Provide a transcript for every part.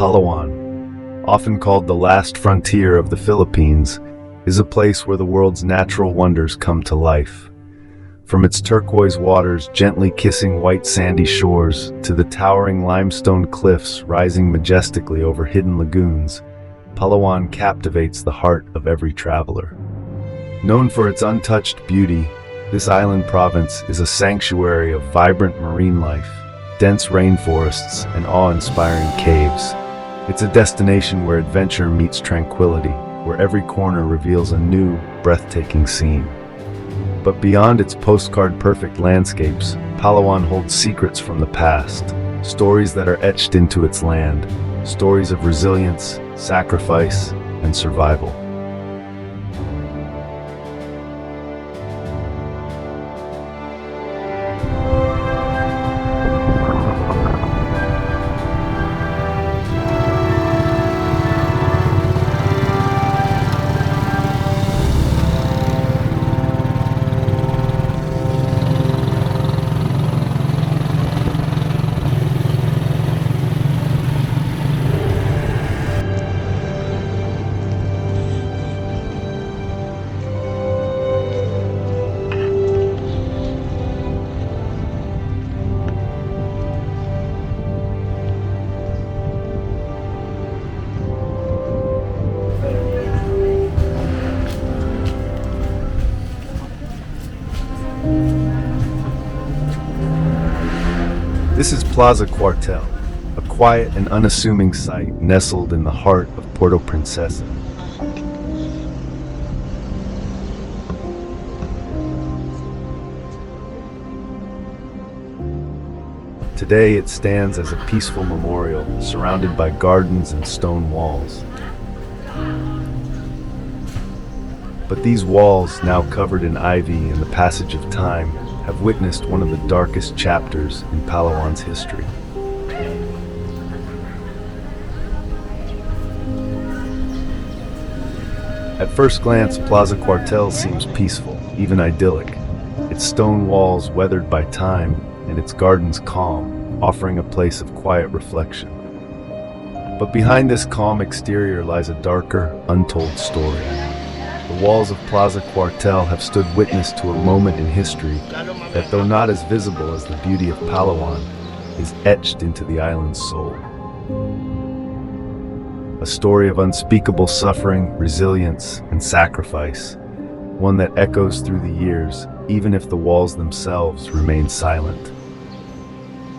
Palawan, often called the last frontier of the Philippines, is a place where the world's natural wonders come to life. From its turquoise waters gently kissing white sandy shores to the towering limestone cliffs rising majestically over hidden lagoons, Palawan captivates the heart of every traveler. Known for its untouched beauty, this island province is a sanctuary of vibrant marine life, dense rainforests, and awe-inspiring caves. It's a destination where adventure meets tranquility, where every corner reveals a new, breathtaking scene. But beyond its postcard-perfect landscapes, Palawan holds secrets from the past, stories that are etched into its land, stories of resilience, sacrifice, and survival. This is Plaza Cuartel, a quiet and unassuming site nestled in the heart of Puerto Princesa. Today it stands as a peaceful memorial, surrounded by gardens and stone walls. But these walls, now covered in ivy and the passage of time, have witnessed one of the darkest chapters in Palawan's history. At first glance, Plaza Cuartel seems peaceful, even idyllic. Its stone walls weathered by time and its gardens calm, offering a place of quiet reflection. But behind this calm exterior lies a darker, untold story. The walls of Plaza Cuartel have stood witness to a moment in history that, though not as visible as the beauty of Palawan, is etched into the island's soul. A story of unspeakable suffering, resilience, and sacrifice, one that echoes through the years, even if the walls themselves remain silent.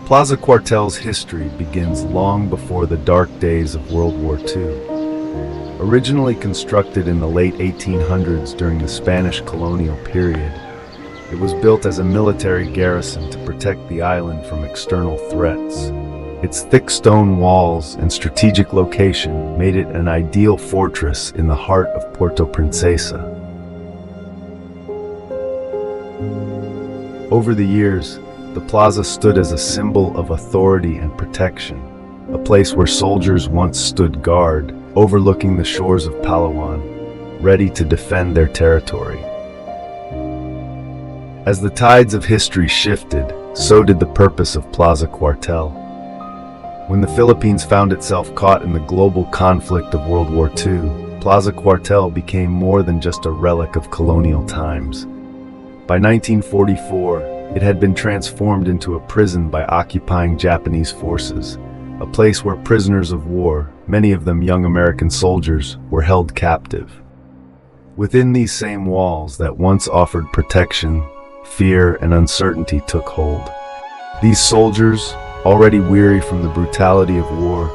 Plaza Cuartel's history begins long before the dark days of World War II. Originally constructed in the late 1800s during the Spanish colonial period, it was built as a military garrison to protect the island from external threats. Its thick stone walls and strategic location made it an ideal fortress in the heart of Puerto Princesa. Over the years, the plaza stood as a symbol of authority and protection, a place where soldiers once stood guard, overlooking the shores of Palawan, ready to defend their territory. As the tides of history shifted, so did the purpose of Plaza Cuartel. When the Philippines found itself caught in the global conflict of World War II, Plaza Cuartel became more than just a relic of colonial times. By 1944, it had been transformed into a prison by occupying Japanese forces, a place where prisoners of war, many of them young American soldiers, were held captive. Within these same walls that once offered protection, fear and uncertainty took hold. These soldiers, already weary from the brutality of war,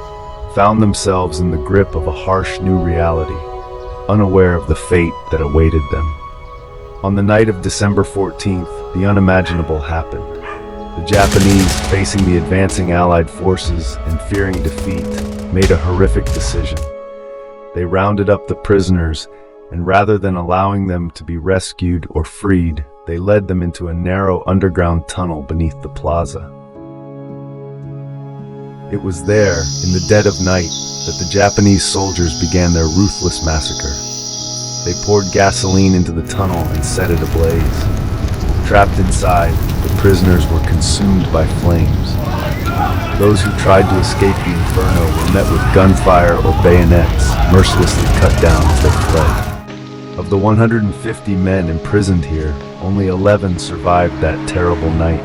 found themselves in the grip of a harsh new reality, unaware of the fate that awaited them. On the night of December 14th, the unimaginable happened. The Japanese, facing the advancing Allied forces and fearing defeat, made a horrific decision. They rounded up the prisoners, and rather than allowing them to be rescued or freed, they led them into a narrow underground tunnel beneath the plaza. It was there, in the dead of night, that the Japanese soldiers began their ruthless massacre. They poured gasoline into the tunnel and set it ablaze. Trapped inside, the prisoners were consumed by flames. Those who tried to escape the inferno were met with gunfire or bayonets, mercilessly cut down as they fled. Of the 150 men imprisoned here, only 11 survived that terrible night.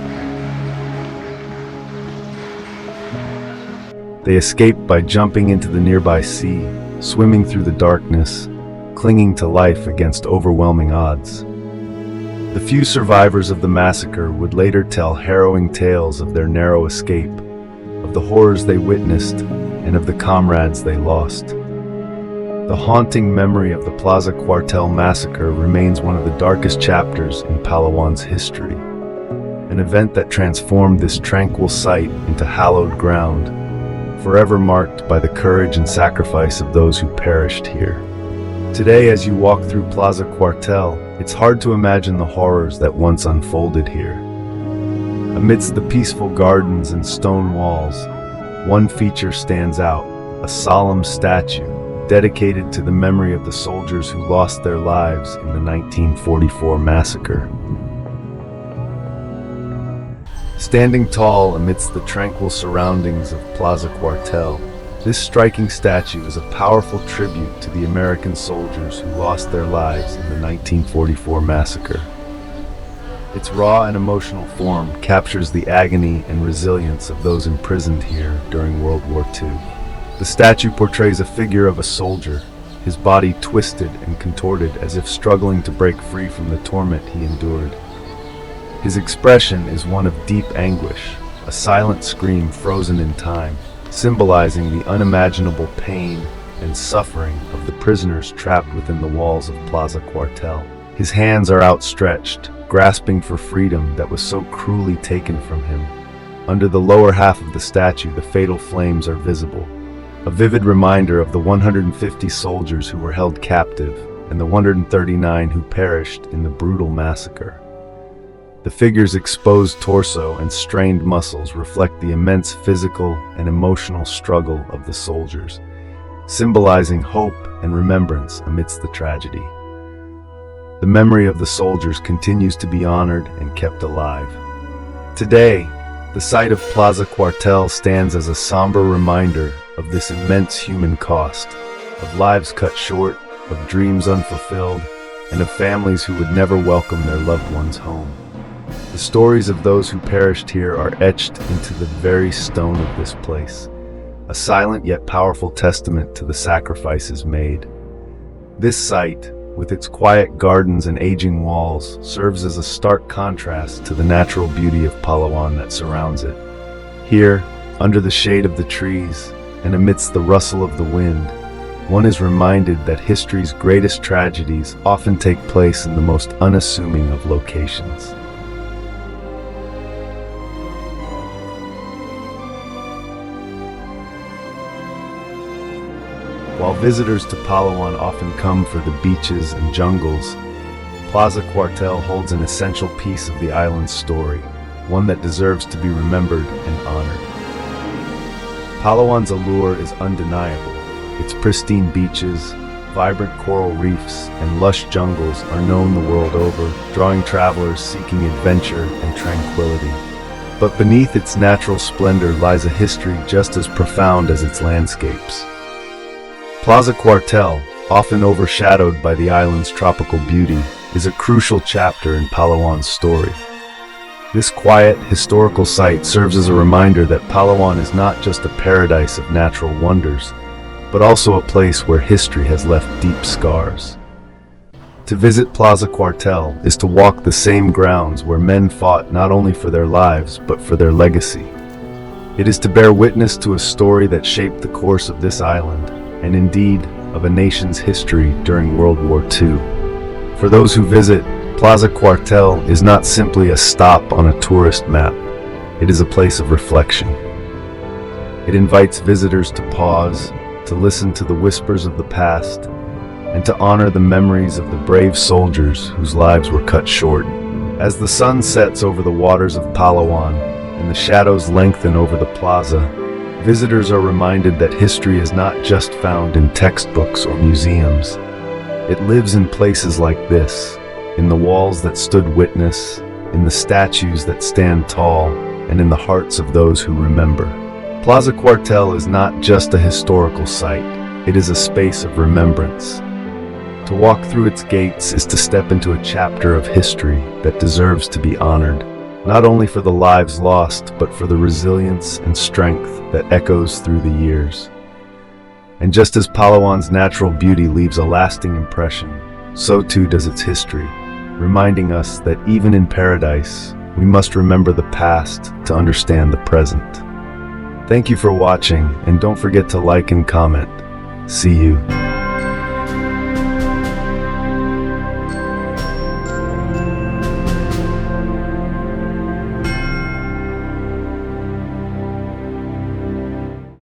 They escaped by jumping into the nearby sea, swimming through the darkness, clinging to life against overwhelming odds. The few survivors of the massacre would later tell harrowing tales of their narrow escape, of the horrors they witnessed, and of the comrades they lost. The haunting memory of the Plaza Cuartel massacre remains one of the darkest chapters in Palawan's history, an event that transformed this tranquil site into hallowed ground, forever marked by the courage and sacrifice of those who perished here. Today, as you walk through Plaza Cuartel, it's hard to imagine the horrors that once unfolded here. Amidst the peaceful gardens and stone walls, one feature stands out, a solemn statue dedicated to the memory of the soldiers who lost their lives in the 1944 massacre. Standing tall amidst the tranquil surroundings of Plaza Cuartel, this striking statue is a powerful tribute to the American soldiers who lost their lives in the 1944 massacre. Its raw and emotional form captures the agony and resilience of those imprisoned here during World War II. The statue portrays a figure of a soldier, his body twisted and contorted as if struggling to break free from the torment he endured. His expression is one of deep anguish, a silent scream frozen in time, symbolizing the unimaginable pain and suffering of the prisoners trapped within the walls of Plaza Cuartel. His hands are outstretched, grasping for freedom that was so cruelly taken from him. Under the lower half of the statue, the fatal flames are visible, a vivid reminder of the 150 soldiers who were held captive and the 139 who perished in the brutal massacre. The figure's exposed torso and strained muscles reflect the immense physical and emotional struggle of the soldiers, symbolizing hope and remembrance amidst the tragedy. The memory of the soldiers continues to be honored and kept alive. Today, the site of Plaza Cuartel stands as a somber reminder of this immense human cost, of lives cut short, of dreams unfulfilled, and of families who would never welcome their loved ones home. The stories of those who perished here are etched into the very stone of this place, a silent yet powerful testament to the sacrifices made. This site, with its quiet gardens and aging walls, serves as a stark contrast to the natural beauty of Palaw'an that surrounds it. Here, under the shade of the trees, and amidst the rustle of the wind, one is reminded that history's greatest tragedies often take place in the most unassuming of locations. While visitors to Palawan often come for the beaches and jungles, Plaza Cuartel holds an essential piece of the island's story, one that deserves to be remembered and honored. Palawan's allure is undeniable. Its pristine beaches, vibrant coral reefs, and lush jungles are known the world over, drawing travelers seeking adventure and tranquility. But beneath its natural splendor lies a history just as profound as its landscapes. Plaza Cuartel, often overshadowed by the island's tropical beauty, is a crucial chapter in Palawan's story. This quiet, historical site serves as a reminder that Palaw'an is not just a paradise of natural wonders, but also a place where history has left deep scars. To visit Plaza Cuartel is to walk the same grounds where men fought not only for their lives, but for their legacy. It is to bear witness to a story that shaped the course of this island, and indeed of a nation's history during World War II. For those who visit, Plaza Cuartel is not simply a stop on a tourist map. It is a place of reflection. It invites visitors to pause, to listen to the whispers of the past, and to honor the memories of the brave soldiers whose lives were cut short. As the sun sets over the waters of Palaw'an and the shadows lengthen over the plaza, visitors are reminded that history is not just found in textbooks or museums. It lives in places like this, in the walls that stood witness, in the statues that stand tall, and in the hearts of those who remember. Plaza Cuartel is not just a historical site, it is a space of remembrance. To walk through its gates is to step into a chapter of history that deserves to be honored, not only for the lives lost, but for the resilience and strength that echoes through the years. And just as Palawan's natural beauty leaves a lasting impression, so too does its history, reminding us that even in paradise, we must remember the past to understand the present. Thank you for watching, and don't forget to like and comment. See you.